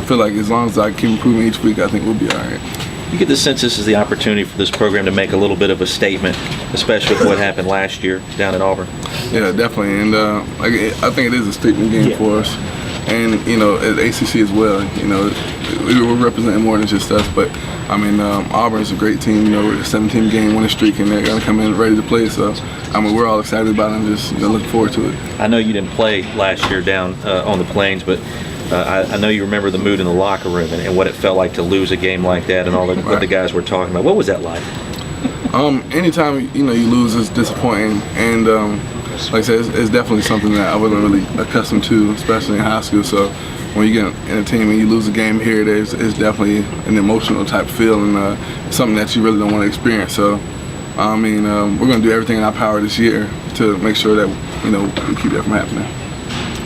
feel like as long as I keep improving each week, I think we'll be all right. You get the sense this is the opportunity for this program to make a little bit of a statement, especially with what happened last year down in Auburn. Yeah, definitely, and I think it is a statement game for us, and at ACC as well. We're representing more than just us, but I mean, Auburn is a great team. We're a 17-game winning streak, and they're going to come in ready to play. So, I mean, we're all excited about it and just looking forward to it. I know you didn't play last year down on the Plains, but I know you remember the mood in the locker room and what it felt like to lose a game like that and all what the guys were talking about. What was that like? Anytime you lose is disappointing, and like I said, it's definitely something that I wasn't really accustomed to, especially in high school. So when you get in a team and you lose a game here, it's definitely an emotional type feel, and something that you really don't want to experience. So I mean, we're going to do everything in our power this year to make sure that we keep that from happening.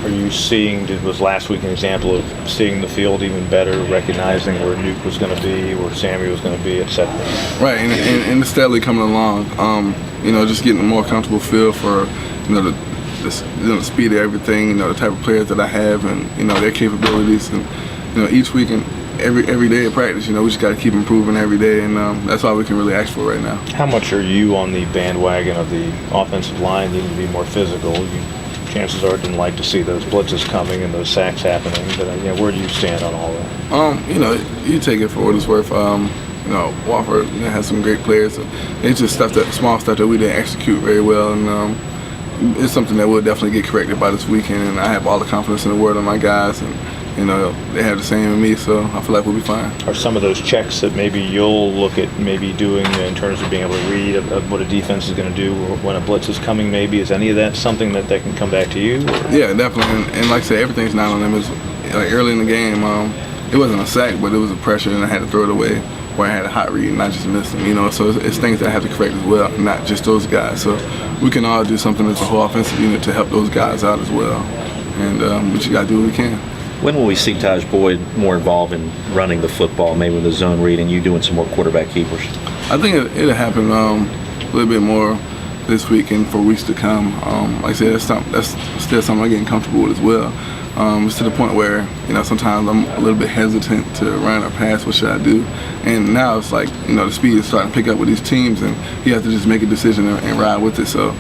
Are you seeing, was last week an example of seeing the field even better, recognizing where Nuke was going to be, where Sammy was going to be, etc.? Right, and it's steadily coming along. Just getting a more comfortable feel for the speed of everything, the type of players that I have, and their capabilities, and each week and every day of practice, we just got to keep improving every day, and that's all we can really ask for right now. How much are you on the bandwagon of the offensive line needing to be more physical? Chances are didn't like to see those blitzes coming and those sacks happening, but where do you stand on all that? You take it for what it's worth. Wofford has some great players. It's just small stuff that we didn't execute very well, and it's something that we'll definitely get corrected by this weekend. And I have all the confidence in the world on my guys, and they have the same in me, so I feel like we'll be fine. Are some of those checks that maybe you'll look at maybe doing in terms of being able to read of what a defense is going to do when a blitz is coming, maybe? Is any of that something that can come back to you? Yeah, definitely. And like I said, everything's not on them. It's like early in the game, it wasn't a sack, but it was a pressure, and I had to throw it away where I had a hot read and I just missed them, So it's things that I have to correct as well, not just those guys. So we can all do something as a whole offensive unit to help those guys out as well. And we just got to do what we can. When will we see Tajh Boyd more involved in running the football, maybe with the zone read, and you doing some more quarterback keepers? I think it'll happen a little bit more this week and for weeks to come. Like I said, that's still something I'm getting comfortable with as well. It's to the point where sometimes I'm a little bit hesitant to run or pass. What should I do? And now it's like the speed is starting to pick up with these teams, and you have to just make a decision and ride with it. So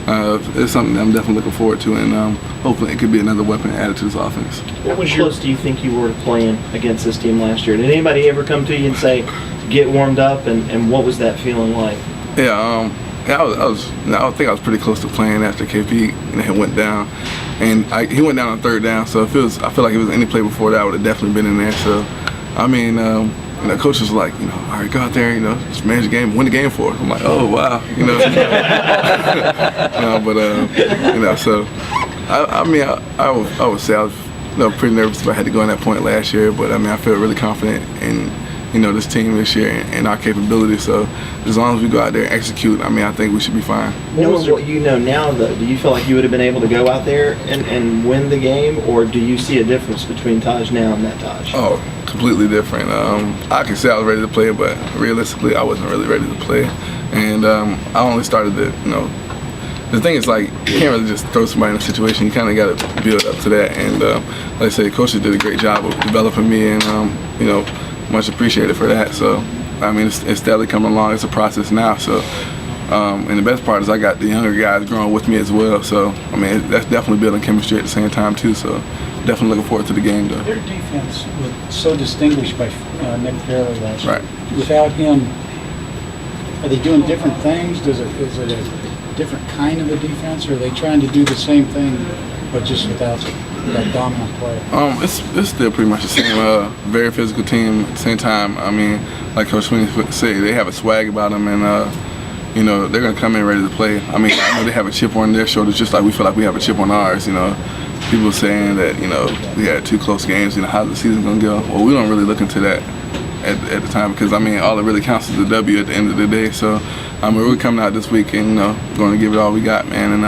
it's something that I'm definitely looking forward to, and hopefully it could be another weapon added to this offense. How close do you think you were to playing against this team last year? Did anybody ever come to you and say, get warmed up, and what was that feeling like? Yeah, I think I was pretty close to playing after KP went down, and he went down on third down. So I feel like if it was any play before that, I would have definitely been in there. So I mean, coach was like, all right, go out there, just manage the game, win the game for us. I'm like, oh wow, So I would say I was pretty nervous if I had to go in that point last year, but I mean, I feel really confident in this team this year and our capabilities. So as long as we go out there and execute, I mean, I think we should be fine. Knowing what you know now, though, do you feel like you would have been able to go out there and win the game, or do you see a difference between Tajh now and that Tajh? Oh, completely different. I can say I was ready to play, but realistically, I wasn't really ready to play. And I only started to, the thing is, like, you can't really just throw somebody in a situation. You kind of got to build up to that. And like I say, coaches did a great job of developing me, and much appreciated for that. So I mean, it's steadily coming along. It's a process now. So and the best part is I got the younger guys growing with me as well. So I mean, that's definitely building chemistry at the same time too. So definitely looking forward to the game, though. Their defense was so distinguished by Nick Fairley last year. Right. Without him, are they doing different things? Is it a different kind of a defense, or are they trying to do the same thing but just without that dominant player? It's still pretty much the same. Very physical team. At the same time, I mean, like Coach Sweeney said, they have a swag about them, and they're gonna come in ready to play. I mean, I know they have a chip on their shoulders, just like we feel like we have a chip on ours. People saying that we had 2 close games. How's the season gonna go? Well, we don't really look into that at the time, because I mean, all that really counts is the W at the end of the day. So I mean, we're coming out this week and going to give it all we got, man. And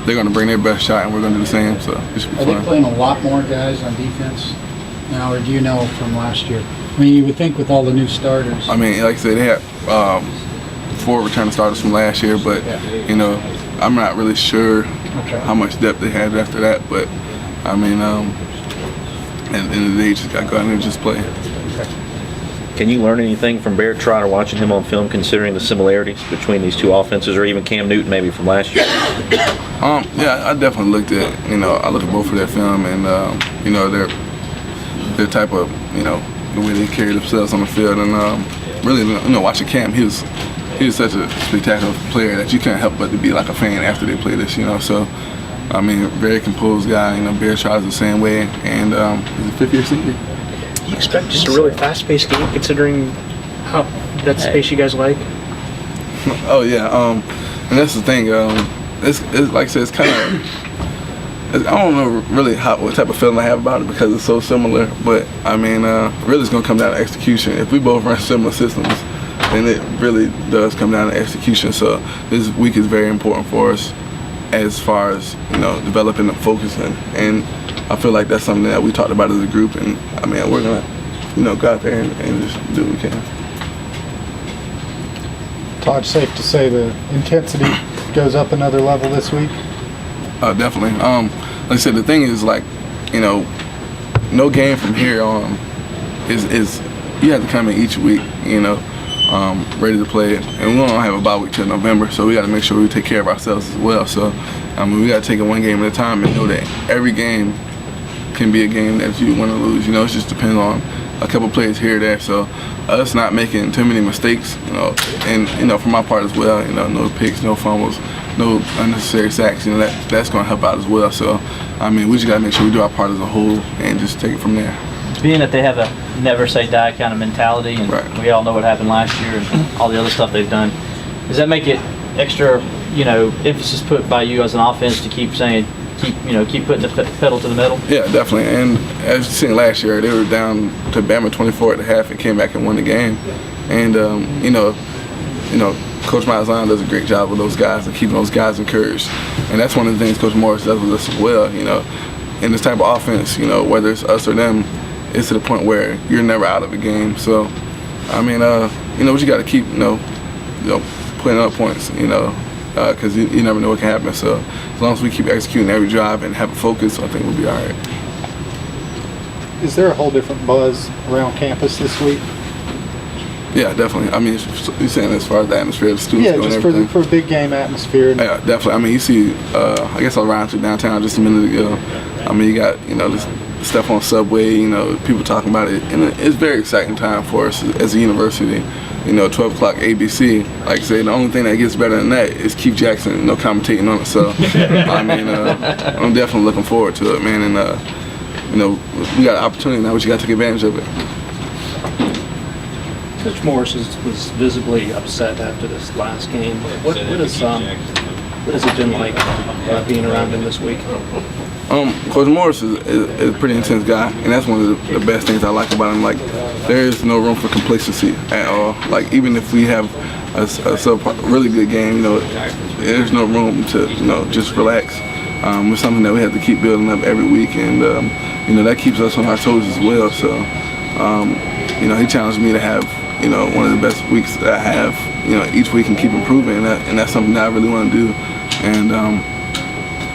they're going to bring their best shot, and we're going to do the same. So it should be fun. Are they playing a lot more guys on defense now, or do you know from last year? I mean, you would think with all the new starters. I mean, like I said, they had 4 returning starters from last year, but I'm not really sure how much depth they had after that. But I mean, at the end of the day, you just got to go out there and just play. Can you learn anything from Barrett Trotter watching him on film, considering the similarities between these two offenses, or even Cam Newton maybe from last year? Yeah, I definitely looked at, I looked at both of their film and, their type of, the way they carry themselves on the field. And really, watching Cam, he was such a spectacular player that you can't help but to be like a fan after they play this, So, very composed guy. Barrett Trotter's the same way. And he's a fifth-year senior. Do you expect just a really fast-paced game, considering how that's the pace you guys like? Oh yeah, and that's the thing. It's like I said, it's kind of. I don't know really what type of feeling I have about it because it's so similar. But really, it's gonna come down to execution. If we both run similar systems, then it really does come down to execution. So this week is very important for us as far as developing and focusing. And I feel like that's something that we talked about as a group, and we're gonna, go out there and just do what we can. Todd, safe to say the intensity goes up another level this week? Definitely. Like I said, the thing is no game from here on is you have to come in each week, ready to play it, and we don't have a bye week till November, so we got to make sure we take care of ourselves as well. So we got to take it one game at a time and know that every game can be a game that you want to lose. It just depends on a couple plays here or there. So us not making too many mistakes, and for my part as well, no picks, no fumbles, no unnecessary sacks. That's going to help out as well. So we just got to make sure we do our part as a whole and just take it from there. Being that they have a never say die kind of mentality, and right. We all know what happened last year and all the other stuff they've done, does that make it extra, emphasis put by you as an offense to keep putting the pedal to the metal? Yeah, definitely. And as you seen last year, they were down to Bama 24 at the half and came back and won the game. And Coach Miles Zion does a great job with those guys and keeping those guys encouraged. And that's one of the things Coach Morris does with us as well. In this type of offense, whether it's us or them, it's to the point where you're never out of a game. So, we just got to keep, putting up points, because you never know what can happen. So as long as we keep executing every drive and have a focus, I think we'll be all right. Is there a whole different buzz around campus this week? Yeah, definitely. You're saying as far as the atmosphere, the students yeah, just for a big game atmosphere. Yeah, definitely. You see, I guess I ran through downtown just a minute ago. You got, this stuff on Subway, people talking about it. And it's a very exciting time for us as a university. 12 o'clock ABC. Like I say, the only thing that gets better than that is Keith Jackson, commentating on it. So, I'm definitely looking forward to it, man. And, we got an opportunity now, but you got to take advantage of it. Coach Morris was visibly upset after this last game. What has it been like being around him this week? Coach Morris is a pretty intense guy, and that's one of the best things I like about him. Like, there is no room for complacency at all. Like, even if we have a really good game, there's no room to, just relax. It's something that we have to keep building up every week, and that keeps us on our toes as well. So, he challenged me to have, one of the best weeks that I have, each week and keep improving, and that's something that I really want to do. And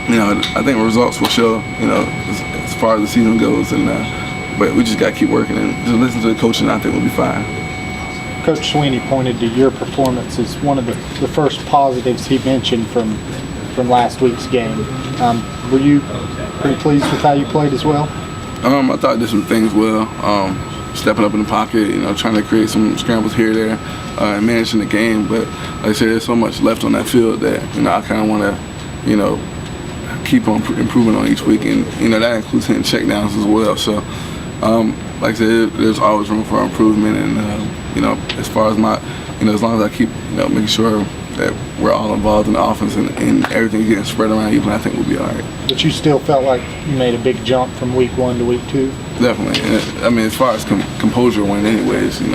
I think results will show, as far as the season goes, and but we just got to keep working and just listen to the coach, and I think we'll be fine. Coach Sweeney pointed to your performance as one of the first positives he mentioned from last week's game. Were you pretty pleased with how you played as well? I thought I did some things well. Stepping up in the pocket, trying to create some scrambles here or there, and managing the game. But like I said, there's so much left on that field that I kind of want to, keep on improving on each week, and that includes hitting checkdowns as well. So, like I said, there's always room for improvement, and as far as my, as long as I keep making sure that we're all involved in the offense and everything's getting spread around even, I think we'll be all right. But you still felt like you made a big jump from week 1 to week 2? Definitely. And, as far as composure went anyways, and,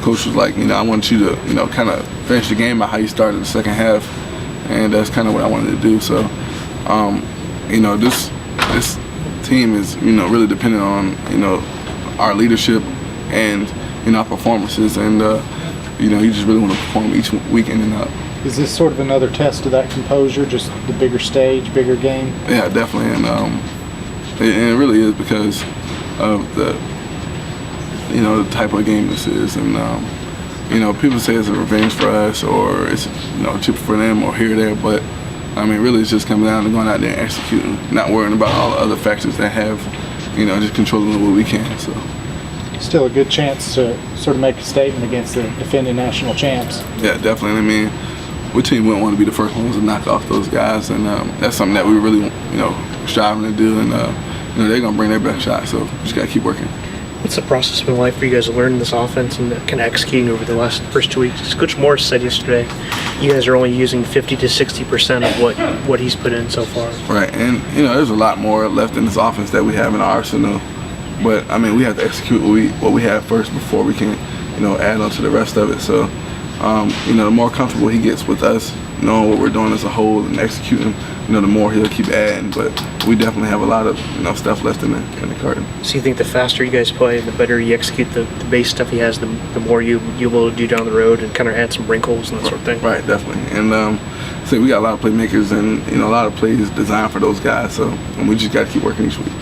Coach was like, I want you to, kind of finish the game out how you started the second half, and that's kind of what I wanted to do. So, this team is, really dependent on, our leadership and, our performances, and, you just really want to perform each week in and out. Is this sort of another test of that composure, just the bigger stage, bigger game? Yeah, definitely. And, And it really is because of the type of game this is, and people say it's a revenge for us, or it's cheaper for them, or here or there, but I mean, really, it's just coming down to going out there and executing, not worrying about all the other factors that have, just controlling what we can. So. Still a good chance to sort of make a statement against the defending national champs. Yeah, definitely. I mean, what team wouldn't want to be the first ones to knock off those guys, and that's something that we really, striving to do, and they're gonna bring their best shot. So just gotta keep working. What's the process been like for you guys learning this offense and kind of executing over the first 2 weeks? Coach Morris said yesterday, you guys are only using 50 to 60% of what he's put in so far. Right, and there's a lot more left in this offense that we have in our arsenal. But I mean, we have to execute what we have first before we can, add on to the rest of it. So, the more comfortable he gets with us, knowing what we're doing as a whole and executing, the more he'll keep adding. But we definitely have a lot of stuff left in the carton. So you think the faster you guys play, the better you execute the base stuff he has, the more you'll be able to do down the road and kind of add some wrinkles and that sort of thing? Right, definitely. And so we got a lot of playmakers and a lot of plays designed for those guys. So and we just got to keep working each week.